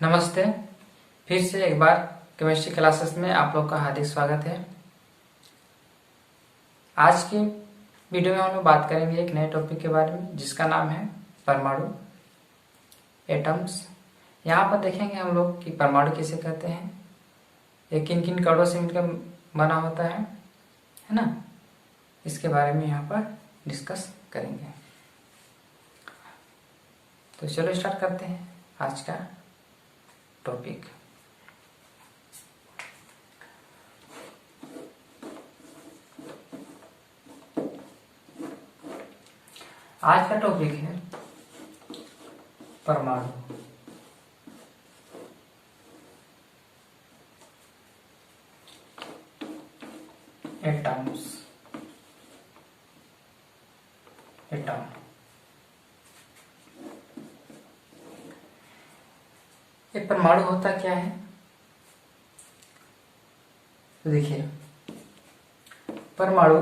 नमस्ते। फिर से एक बार केमिस्ट्री क्लासेस में आप लोग का हार्दिक स्वागत है। आज की वीडियो में हम लोग बात करेंगे एक नए टॉपिक के बारे में जिसका नाम है परमाणु, एटम्स। यहाँ पर देखेंगे हम लोग कि परमाणु किसे कहते हैं, ये किन किन कणों से मिलकर बना होता है ना, इसके बारे में यहाँ पर डिस्कस करेंगे। तो चलो स्टार्ट करते हैं आज का टॉपिक। आज का टॉपिक है परमाणु। Atoms, atom. ये परमाणु होता क्या है? तो देखिए, परमाणु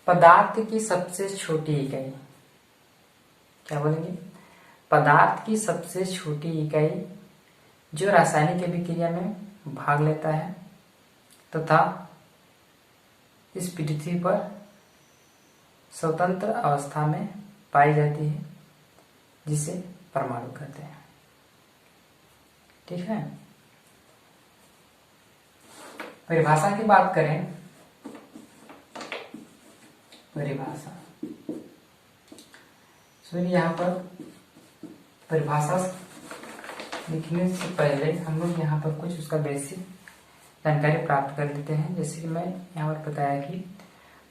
पदार्थ की सबसे छोटी इकाई, क्या बोलेंगे? पदार्थ की सबसे छोटी इकाई जो रासायनिक अभिक्रिया में भाग लेता है तथा इस पृथ्वी पर स्वतंत्र अवस्था में पाई जाती है, जिसे परमाणु कहते हैं। ठीक है। परिभाषा की बात करें, परिभाषा सुनिए, यहाँ पर परिभाषा लिखने से पहले हम लोग यहाँ पर कुछ उसका बेसिक जानकारी प्राप्त कर लेते हैं। जैसे कि मैं यहाँ पर बताया कि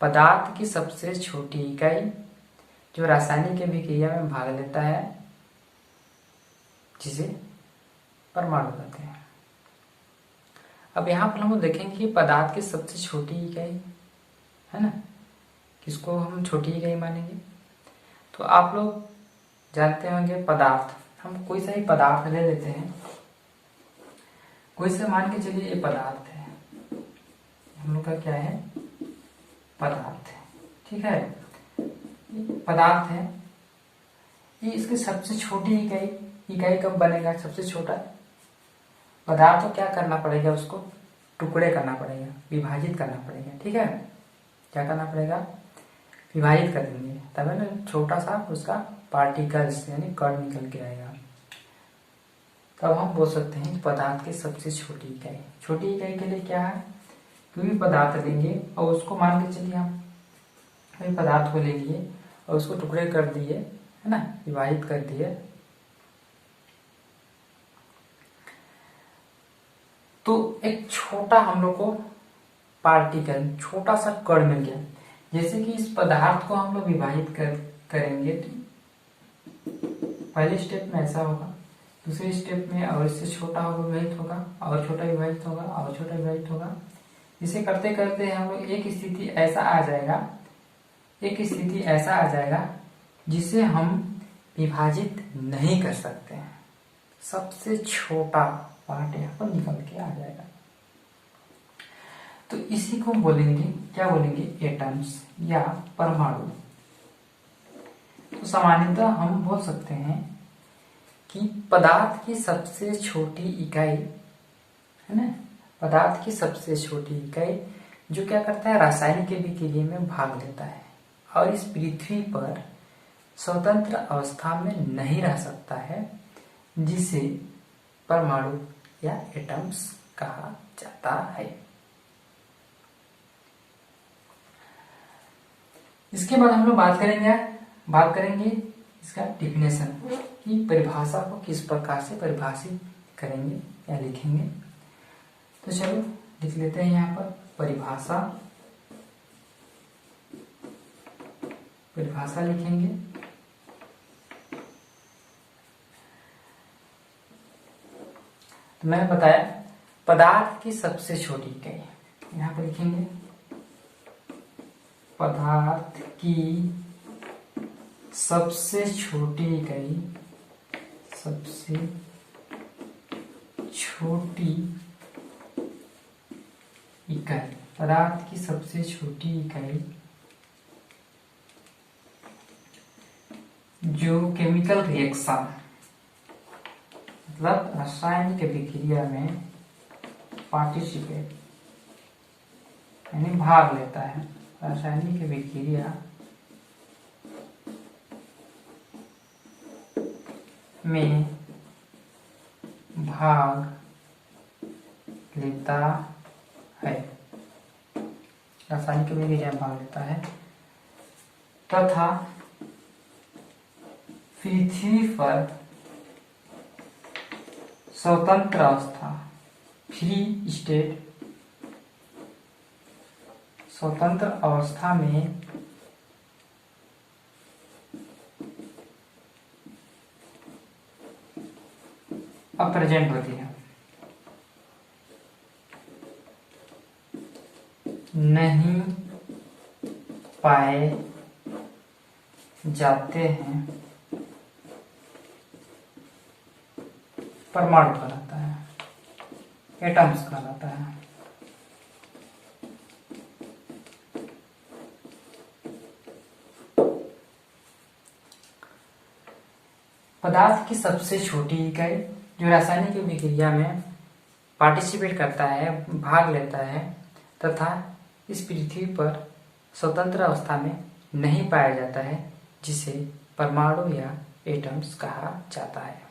पदार्थ की सबसे छोटी इकाई जो रासायनिक अभिक्रिया में भाग लेता है, जिसे परमाणु कहते हैं। अब यहाँ पर हम लोग देखेंगे कि पदार्थ की सबसे छोटी इकाई है ना, किसको हम छोटी इकाई मानेंगे? तो आप लोग जानते होंगे पदार्थ, हम कोई सा ही पदार्थ ले लेते हैं, कोई सा मान के चलिए ये पदार्थ है, हम लोग का क्या है? पदार्थ है। ठीक है, पदार्थ है ये, इसकी सबसे छोटी इकाई कब बनेगा? सबसे छोटा पदार्थ तो क्या करना पड़ेगा? उसको टुकड़े करना पड़ेगा, विभाजित करना पड़ेगा। ठीक है, क्या करना पड़ेगा? विभाजित कर देंगे, तब है ना छोटा सा उसका पार्टिकल्स यानी कण निकल के आएगा। तब हम बोल सकते हैं पदार्थ की सबसे छोटी इकाई। छोटी इकाई के लिए क्या है? कोई भी पदार्थ लेंगे और उसको मान के चलिए हम कोई पदार्थ को ले लिए और उसको टुकड़े कर दिए, है ना, विभाजित कर दिए, तो एक छोटा हम लोग को पार्टिकल, छोटा सा कण मिल गया। जैसे कि इस पदार्थ को हम लोग विभाजित करेंगे तो पहले स्टेप में ऐसा होगा, दूसरे स्टेप में और इससे छोटा विभाजित होगा, और छोटा विभाजित होगा, और छोटा विभाजित होगा। इसे करते करते हम लोग एक स्थिति ऐसा आ जाएगा जिसे हम विभाजित नहीं कर सकते हैं। सबसे छोटा पार्ट यहाँ पर निकल के आ जाएगा। तो इसी को बोलेंगे, क्या बोलेंगे? एटम्स या परमाणु। तो सामान्यतः हम बोल सकते हैं कि पदार्थ की सबसे छोटी इकाई है ना, पदार्थ की सबसे छोटी इकाई जो क्या करता है? रासायनिक अभिक्रिया में भाग लेता है और इस पृथ्वी पर स्वतंत्र अवस्था में नहीं रह सकता है, जिसे परमाणु या एटम्स कहा जाता है। इसके बाद हम लोग बात करेंगे इसका डिफिनेशन की परिभाषा को किस प्रकार से परिभाषित करेंगे या लिखेंगे। तो चलो लिख लेते हैं यहाँ पर परिभाषा लिखेंगे। तो मैंने बताया पदार्थ की सबसे छोटी इकाई, यहाँ पर लिखेंगे पदार्थ की सबसे छोटी इकाई, सबसे छोटी इकाई, पदार्थ की सबसे छोटी इकाई जो केमिकल रिएक्शन मतलब रासायनिक विक्रिया में पार्टिसिपेट यानी भाग लेता है, रासायनिक विक्रिया में भाग लेता है, रासायनिक विक्रिया में भाग लेता है तथा पृथ्वी पर स्वतंत्र अवस्था फ्री स्टेट स्वतंत्र अवस्था में अप्रेजेंट होती है, नहीं पाए जाते हैं, परमाणु कहलाता है, एटम्स कहलाता है। पदार्थ की सबसे छोटी इकाई जो रासायनिक विक्रिया में पार्टिसिपेट करता है, भाग लेता है तथा इस पृथ्वी पर स्वतंत्र अवस्था में नहीं पाया जाता है, जिसे परमाणु या एटम्स कहा जाता है।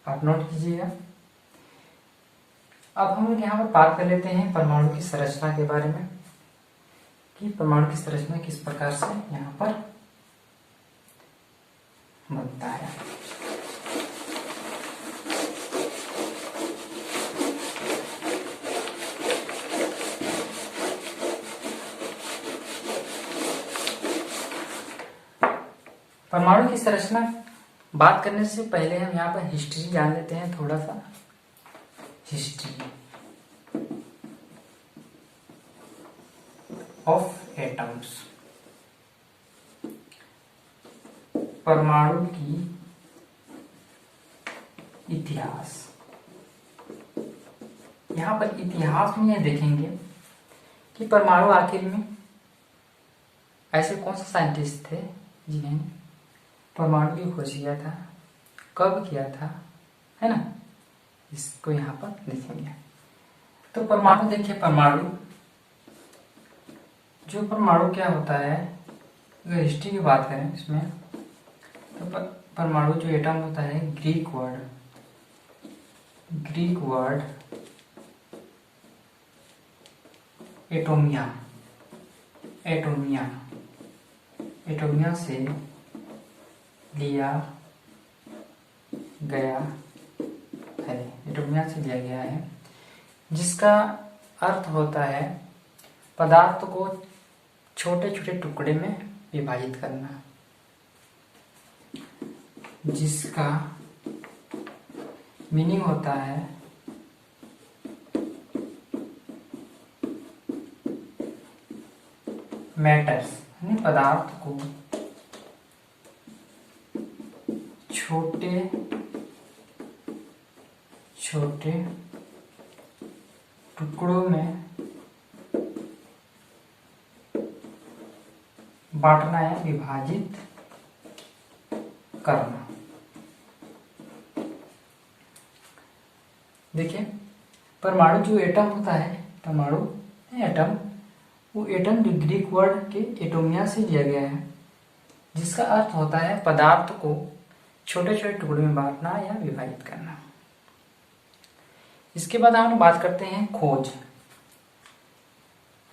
आप नोट कीजिएगा। अब हम लोग यहाँ पर बात कर लेते हैं परमाणु की संरचना के बारे में कि परमाणु की संरचना किस प्रकार से यहाँ पर बनता है। परमाणु की संरचना बात करने से पहले हम यहाँ पर हिस्ट्री जान लेते हैं, थोड़ा सा हिस्ट्री ऑफ एटम्स। परमाणु की इतिहास। यहाँ पर इतिहास में यह देखेंगे कि परमाणु आखिर में ऐसे कौन से साइंटिस्ट थे जिन्हें परमाणु की खोज किया था, कब किया था, है ना, इसको यहाँ पर देखेंगे। तो परमाणु देखिए, परमाणु क्या होता है, अगर हिस्ट्री की बात करें इसमें तो परमाणु जो एटम होता है, ग्रीक वर्ड एटोमिया से लिया गया है, जिसका अर्थ होता है पदार्थ को छोटे छोटे टुकड़े में विभाजित करना, जिसका मीनिंग होता है मैटर्स, यानी पदार्थ को छोटे छोटे टुकड़ों में बांटना या विभाजित करना। देखिए, परमाणु जो एटम होता है, वो एटम जो ग्रीक वर्ड के एटोमिया से लिया गया है, जिसका अर्थ होता है पदार्थ को छोटे छोटे टुकड़ों में बांटना या विभाजित करना। इसके बाद हम बात करते हैं खोज।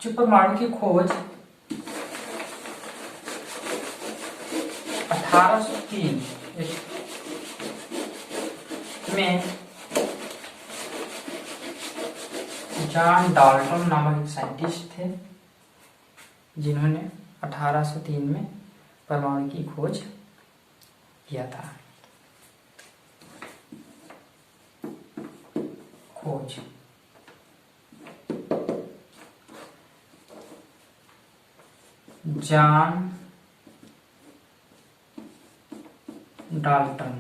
जो परमाणु की खोज 1803 में जॉन डाल्टन नामक एक साइंटिस्ट थे, जिन्होंने 1803 में परमाणु की खोज किया था। खोज जॉन डाल्टन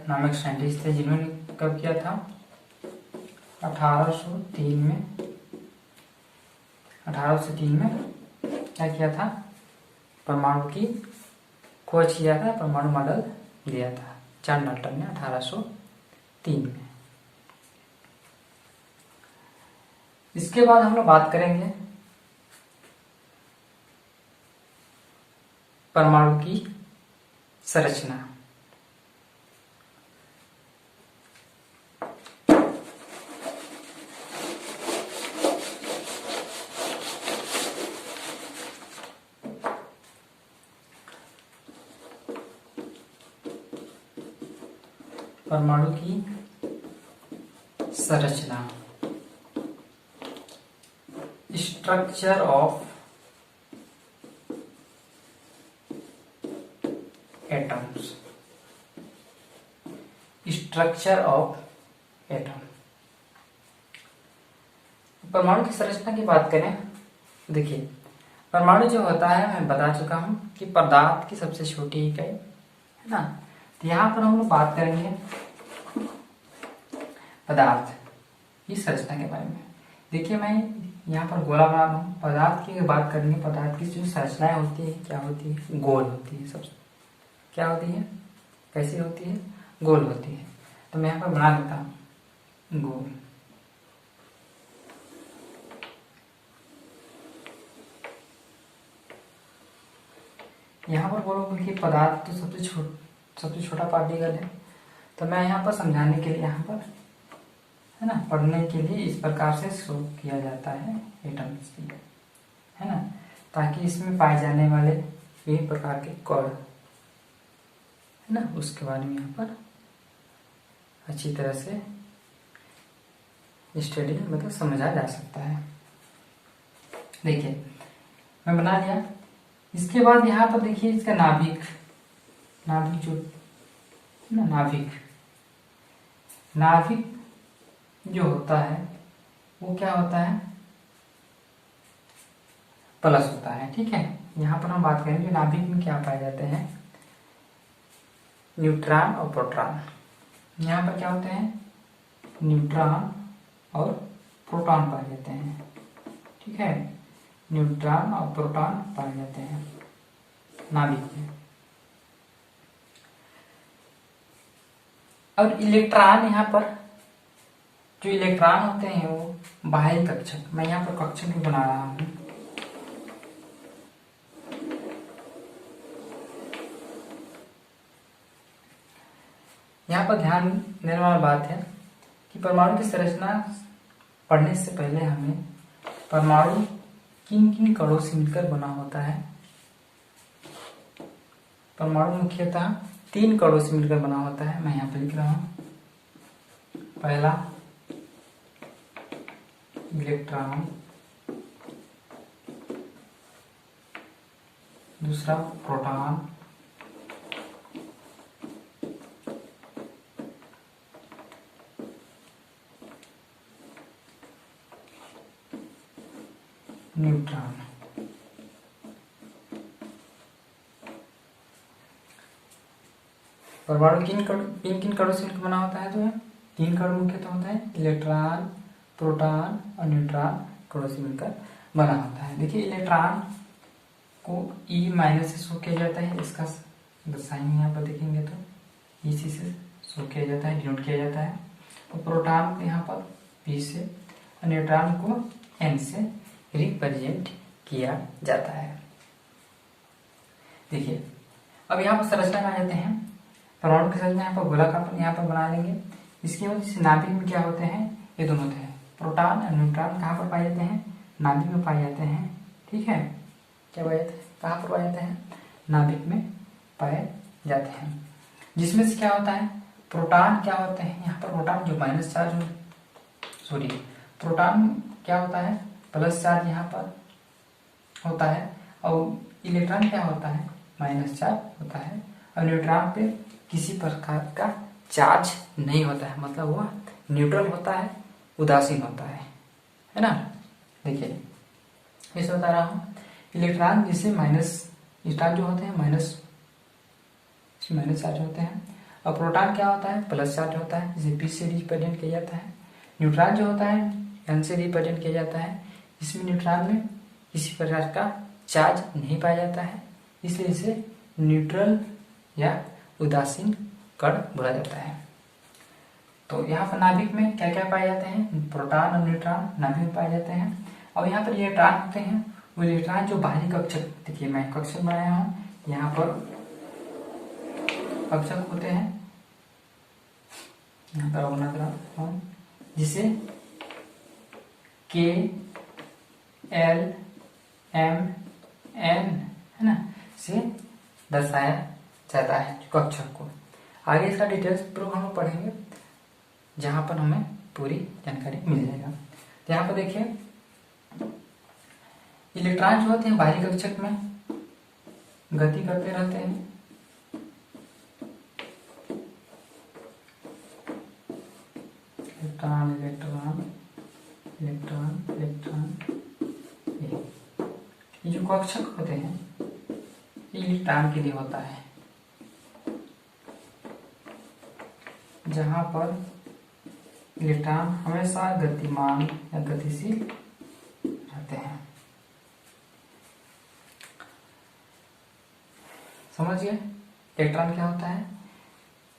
नामक साइंटिस्ट थे, जिन्होंने कब किया था, 1803 में क्या किया था, परमाणु की खोज किया था, परमाणु मॉडल दिया था जॉन डाल्टन ने 1803 में। इसके बाद हम लोग बात करेंगे परमाणु की संरचना। परमाणु की संरचना, structure of atoms, structure of atom. परमाणु की संरचना की बात करें, देखिए परमाणु जो होता है मैं बता चुका हूं कि पदार्थ की सबसे छोटी इकाई है ना। तो यहां पर हम लोग बात करेंगे पदार्थ की संरचना के बारे में। देखिए मैं यहाँ पर गोला बना रहा हूँ। पदार्थ की बात करेंगे, पदार्थ की जो संरचनाएं होती है क्या होती है, गोल होती है। सब क्या होती है, कैसी होती है, गोल होती है। तो मैं यहाँ पर बना देता हूँ गोल। यहाँ पर बोलोगे कि पदार्थ तो सबसे छोटा पार्टिकल है। तो मैं यहाँ पर समझाने के लिए, यहाँ पर है ना, पढ़ने के लिए इस प्रकार से शो किया जाता है एटम्स की, है ना, ताकि इसमें पाए जाने वाले विभिन्न प्रकार के कण है ना, उसके बारे में यहाँ पर अच्छी तरह से स्टडी मतलब समझा जा सकता है। देखिए मैं बना लिया। इसके बाद यहाँ पर देखिए इसका नाभिक जो ना, नाभिक जो होता है वो क्या होता है, प्लस होता है। ठीक है, यहाँ पर हम बात करेंगे नाभिक में क्या पाए जाते हैं, न्यूट्रॉन और प्रोटॉन। यहाँ पर क्या होते हैं, न्यूट्रॉन और प्रोटॉन पाए जाते हैं। ठीक है, न्यूट्रॉन और प्रोटॉन पाए जाते हैं नाभिक में। और इलेक्ट्रॉन, यहाँ पर जो इलेक्ट्रॉन होते हैं वो बाह्य कक्षक, मैं यहाँ पर कक्षक भी बना रहा हूं। यहाँ पर ध्यान देने वाली बात है कि परमाणु की संरचना पढ़ने से पहले हमें परमाणु किन किन कणों से मिलकर बना होता है। परमाणु मुख्यतः 3 कणों से मिलकर बना होता है। मैं यहाँ पर लिख रहा हूं, पहला इलेक्ट्रॉन, दूसरा प्रोटॉन, न्यूट्रॉन। परमाणु किन किन कणों से बना होता है, तो 3 कण मुख्यतः होता है, इलेक्ट्रॉन, प्रोटॉन और न्यूट्रॉन कणों से मिलकर बना होता है। देखिए इलेक्ट्रॉन को E- से शो किया जाता है, इसका साइन यहाँ पर देखेंगे तो EC से शो किया जाता है, डिनोट किया जाता है। और प्रोटॉन को यहाँ पर P से और न्यूट्रॉन को N से रिप्रेजेंट किया जाता है। देखिए अब यहाँ पर संरचना में आ जाते हैं। परमाणु की संरचना यहाँ पर गोलाकार यहाँ पर बना लेंगे। इसके बाद इस नाभिक में क्या होते हैं, ये दोनों होते हैं, प्रोटॉन और न्यूट्रॉन कहाँ पर पाए जाते हैं, नाभिक में पाए जाते हैं। ठीक है, क्या पाए जाते हैं, कहाँ पर पाए जाते हैं, नाभिक में पाए जाते हैं। जिसमें से क्या होता है, प्रोटॉन क्या होते हैं, यहाँ पर प्रोटॉन जो माइनस चार्ज, सॉरी प्रोटॉन क्या होता है, प्लस चार्ज यहाँ पर होता है। और इलेक्ट्रॉन क्या होता है, माइनस चार्ज होता है। और न्यूट्रॉन पे किसी प्रकार का चार्ज नहीं होता है, मतलब वह न्यूट्रल होता है, उदासीन होता है ना। देखिए इसे बता रहा हूँ, इलेक्ट्रॉन जिसे माइनस चार्ज जो होते हैं, माइनस चार्ज होते हैं। और प्रोटॉन क्या होता है, प्लस चार्ज होता है, जिसे P से रिप्रेजेंट किया जाता है। न्यूट्रॉन जो होता है N से रिप्रेजेंट किया जाता है। इसमें न्यूट्रॉन में किसी प्रकार का चार्ज नहीं पाया जाता है, इसलिए इसे न्यूट्रल या उदासीन कण बोला जाता है। तो यहाँ पर नाभिक में क्या क्या पाए जाते हैं? प्रोटॉन और न्यूट्रॉन नाभिक में पाए जाते हैं। और यहाँ पर इलेक्ट्रॉन होते हैं, वो इलेक्ट्रॉन जो बाहरी कक्षक, देखिए मैं कक्षक बनाया हूँ, यहाँ पर कक्षक होते हैं, यहाँ पर बना रहा हूँ, जिसे K L M N है ना से दर्शाया जाता है कक्षक को। आगे इसका डिटेल्स प्रूफ हम पढ़ेंगे, जहां पर हमें पूरी जानकारी मिल जाएगा। तो यहाँ पर देखिए इलेक्ट्रॉन जो होते हैं बाहरी कक्षक में गति करते रहते हैं। इलेक्ट्रॉन इलेक्ट्रॉन इलेक्ट्रॉन इलेक्ट्रॉन, ये जो कक्षक होते हैं ये इलेक्ट्रॉन के लिए होता है, जहां पर इलेक्ट्रॉन हमेशा गतिमान या गतिशील रहते हैं। समझिए इलेक्ट्रॉन क्या होता है?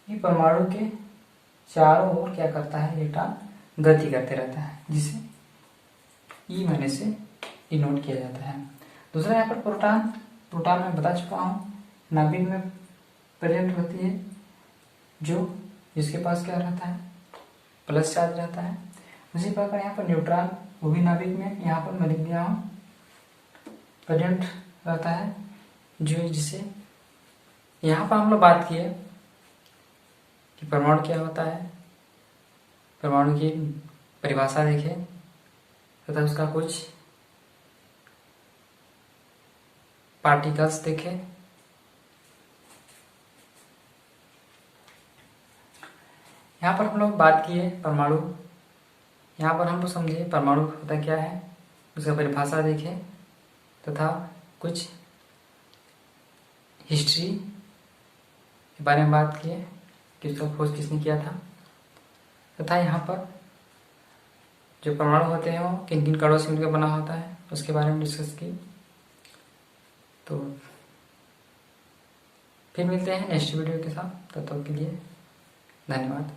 ये परमाणु के चारों ओर क्या करता है? इलेक्ट्रॉन गति करते रहता है, जिसे ई महीने से डिनोट किया जाता है। दूसरा यहाँ पर प्रोटॉन, प्रोटॉन मैं बता चुका हूँ, नाभिक में प्रेजेंट होती है, जो जिसके पास क्या रहता है? प्लस चार्ज रहता है। उसी प्रकार यहाँ पर न्यूट्रॉन, वो भी नाभिक में, यहाँ पर मैं लिख दिया हूँ, प्रेजेंट रहता है, जो जिसे यहाँ पर हम लोग बात किए कि परमाणु क्या होता है, परमाणु की परिभाषा देखे तथा उसका कुछ पार्टिकल्स देखे। यहाँ पर हम लोग बात किए परमाणु, यहाँ पर हम लोग समझे परमाणु होता क्या है, उसका परिभाषा देखे तथा कुछ हिस्ट्री के बारे में बात किए कि उसका खोज किसने किया था, तथा यहाँ पर जो परमाणु होते हैं वो किन किन कणों से मिलकर बना होता है उसके बारे में डिस्कस की। तो फिर मिलते हैं नेक्स्ट वीडियो के साथ, तब तक के लिए धन्यवाद।